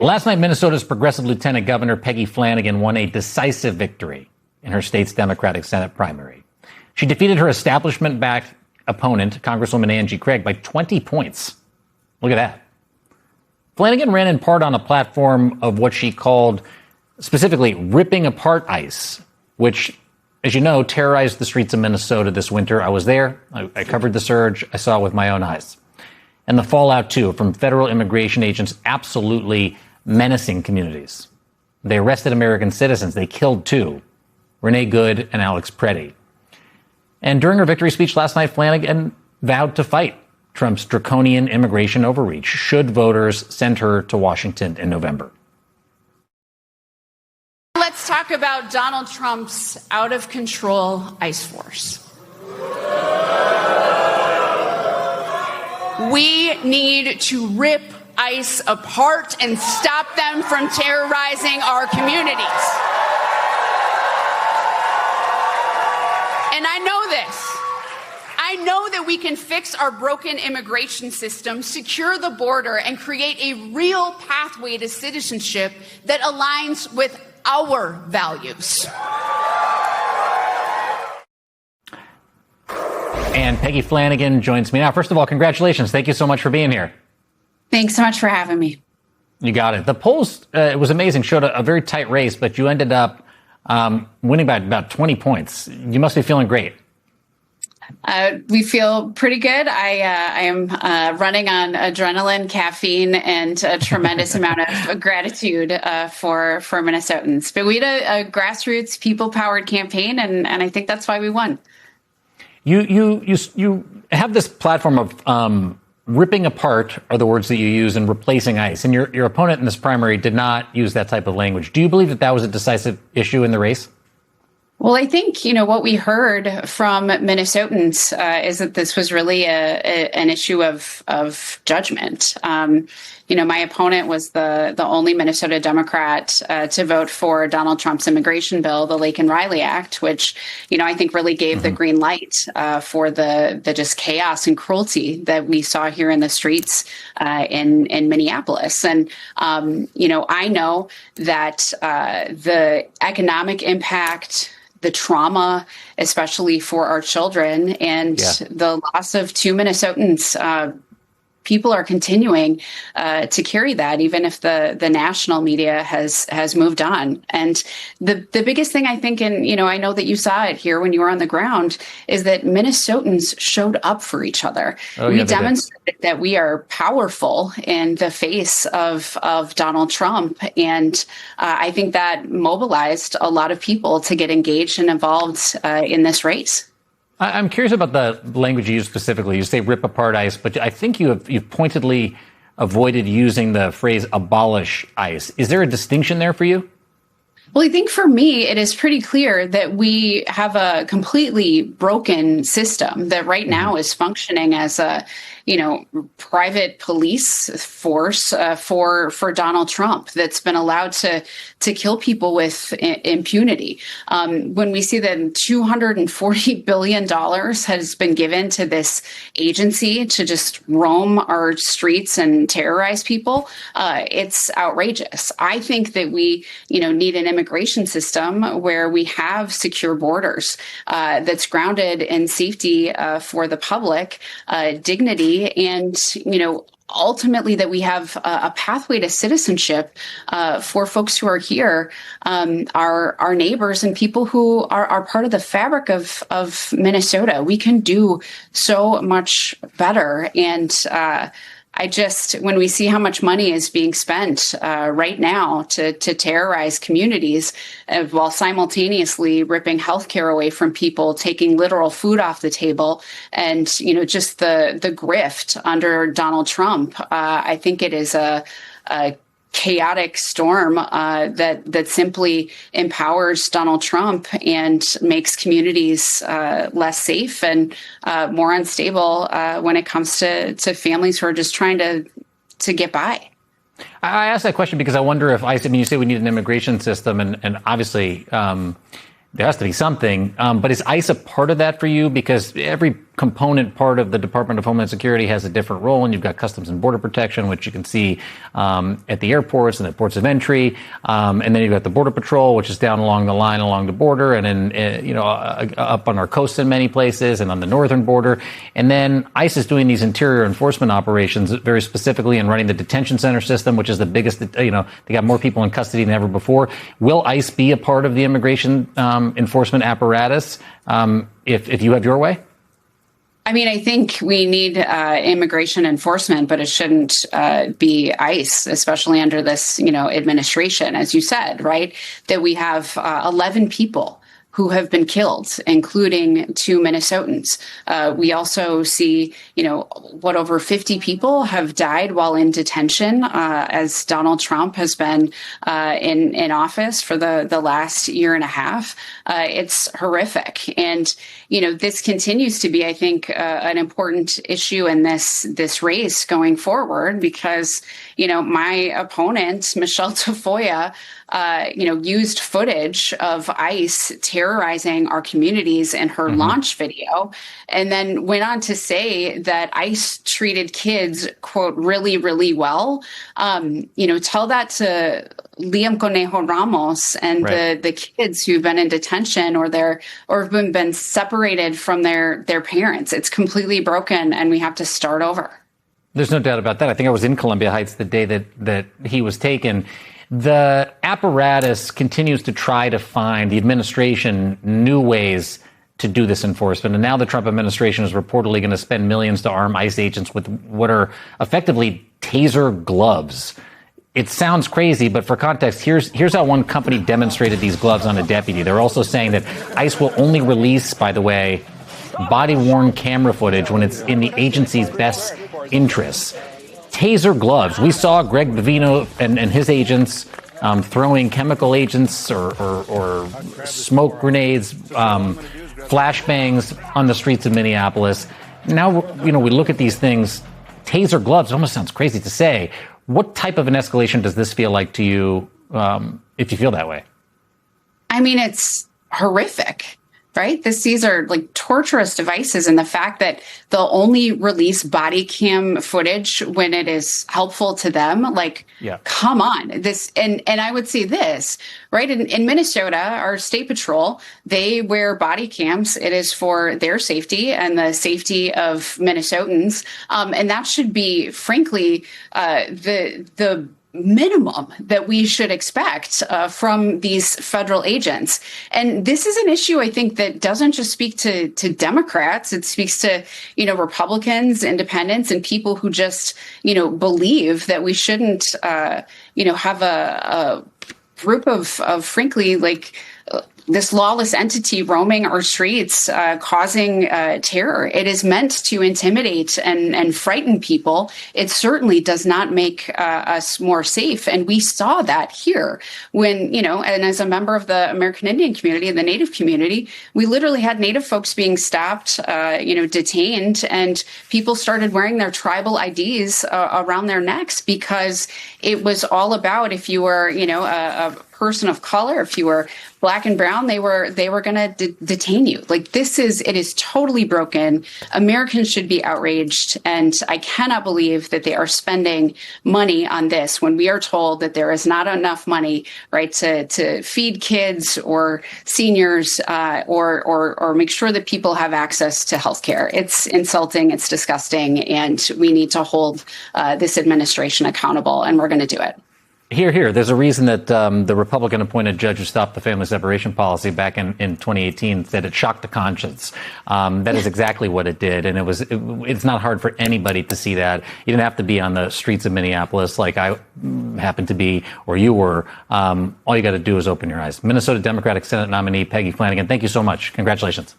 Last night, Minnesota's progressive Lieutenant Governor Peggy Flanagan won a decisive victory in her state's Democratic Senate primary. She defeated her establishment-backed opponent, Congresswoman Angie Craig, by 20 points. Look at that. Flanagan ran in part on a platform of what she called specifically ripping apart ICE, which, as you know, terrorized the streets of Minnesota this winter. I was there. I covered the surge. I saw it with my own eyes. And the fallout, too, from federal immigration agents absolutely menacing communities. They arrested American citizens. They killed two, Renee Good and Alex Preddy. And during her victory speech last night, Flanagan vowed to fight Trump's draconian immigration overreach should voters send her to Washington in November. Let's talk about Donald Trump's out-of-control ICE force. We need to rip ICE apart and stop them from terrorizing our communities. And I know this. I know that we can fix our broken immigration system, secure the border, and create a real pathway to citizenship that aligns with our values. And Peggy Flanagan joins me now. First of all, congratulations. Thank you so much for being here. Thanks so much for having me. You got it. The polls, it was amazing, showed a very tight race, but you ended up winning by about 20 points. You must be feeling great. We feel pretty good. I am running on adrenaline, caffeine, and a tremendous amount of gratitude for Minnesotans. But we had a grassroots, people-powered campaign, and I think that's why we won. You have this platform of ripping apart are the words that you use and replacing ICE. And your opponent in this primary did not use that type of language. Do you believe that was a decisive issue in the race? Well, I think, what we heard from Minnesotans is that this was really an issue of judgment. My opponent was the only Minnesota Democrat to vote for Donald Trump's immigration bill, the Laken Riley Act, which, I think really gave the green light for the just chaos and cruelty that we saw here in the streets in Minneapolis. And, I know that the economic impact, the trauma, especially for our children, and the loss of two Minnesotans, people are continuing to carry that, even if the national media has moved on. And the biggest thing I think, and I know that you saw it here when you were on the ground, is that Minnesotans showed up for each other. We demonstrated that we are powerful in the face of Donald Trump, and I think that mobilized a lot of people to get engaged and involved in this race. I'm curious about the language you use specifically. You say rip apart ICE, but I think you've pointedly avoided using the phrase abolish ICE. Is there a distinction there for you? Well, I think for me, it is pretty clear that we have a completely broken system that right now is functioning as a, private police force for Donald Trump that's been allowed to kill people with impunity. When we see that $240 billion has been given to this agency to just roam our streets and terrorize people, it's outrageous. I think that we, need an immigration system where we have secure borders that's grounded in safety for the public, dignity, and ultimately that we have a pathway to citizenship for folks who are here, our neighbors and people who are part of the fabric of Minnesota. We can do so much better. And when we see how much money is being spent right now to terrorize communities while simultaneously ripping healthcare away from people, taking literal food off the table, and, just the grift under Donald Trump, I think it is a chaotic storm that simply empowers Donald Trump and makes communities less safe and more unstable when it comes to families who are just trying to get by. I asked that question because I wonder if ICE, you say we need an immigration system, and obviously there has to be something, but is ICE a part of that for you? Because every component part of the Department of Homeland Security has a different role, and you've got Customs and Border Protection, which you can see at the airports and at ports of entry, and then you've got the Border Patrol, which is down along the line along the border, and then up on our coast in many places, and on the northern border, and then ICE is doing these interior enforcement operations very specifically and running the detention center system, which is the biggest. They got more people in custody than ever before. Will ICE be a part of the immigration enforcement apparatus if you have your way? I mean, I think we need immigration enforcement, but it shouldn't be ICE, especially under this, administration, as you said, right? That we have 11 people who have been killed, including 2 Minnesotans. We also see, over 50 people have died while in detention as Donald Trump has been in office for the last year and a half. It's horrific. And, this continues to be, I think, an important issue in this race going forward because, my opponent, Michelle Tafoya, used footage of ICE terrorizing our communities in her launch video, and then went on to say that ICE treated kids, quote, really, really well. Tell that to Liam Conejo Ramos and right. the kids who've been in detention or have been separated from their parents. It's completely broken, and we have to start over. There's no doubt about that. I think I was in Columbia Heights the day that he was taken. The apparatus continues to try to find, the administration, new ways to do this enforcement. And now the Trump administration is reportedly going to spend millions to arm ICE agents with what are effectively taser gloves. It sounds crazy, but for context, here's how one company demonstrated these gloves on a deputy. They're also saying that ICE will only release, by the way, body-worn camera footage when it's in the agency's best interests. Taser gloves. We saw Greg Bavino and his agents throwing chemical agents or smoke grenades, flashbangs on the streets of Minneapolis. Now, we look at these things. Taser gloves. It almost sounds crazy to say. What type of an escalation does this feel like to you, if you feel that way? I mean, it's horrific. Right? These are like torturous devices. And the fact that they'll only release body cam footage when it is helpful to them, come on. And I would say this, right? In Minnesota, our state patrol, they wear body cams. It is for their safety and the safety of Minnesotans. And that should be, frankly, the minimum that we should expect from these federal agents. And this is an issue, I think, that doesn't just speak to Democrats. It speaks to, Republicans, independents, and people who just, believe that we shouldn't, have a group of frankly, this lawless entity roaming our streets, causing terror. It is meant to intimidate and frighten people. It certainly does not make us more safe. And we saw that here when, and as a member of the American Indian community and the Native community, we literally had Native folks being stopped, detained, and people started wearing their tribal IDs around their necks because it was all about if you were, a person of color, if you were Black and brown, they were going to detain you. It is totally broken. Americans should be outraged. And I cannot believe that they are spending money on this when we are told that there is not enough money, right, to feed kids or seniors or make sure that people have access to health care. It's insulting. It's disgusting. And we need to hold this administration accountable. And we're going to do it. Here. There's a reason that the Republican-appointed judge who stopped the family separation policy back in 2018 said it shocked the conscience. That is exactly what it did, and it's not hard for anybody to see that. You didn't have to be on the streets of Minneapolis like I happened to be or you were. All you got to do is open your eyes. Minnesota Democratic Senate nominee Peggy Flanagan, thank you so much. Congratulations.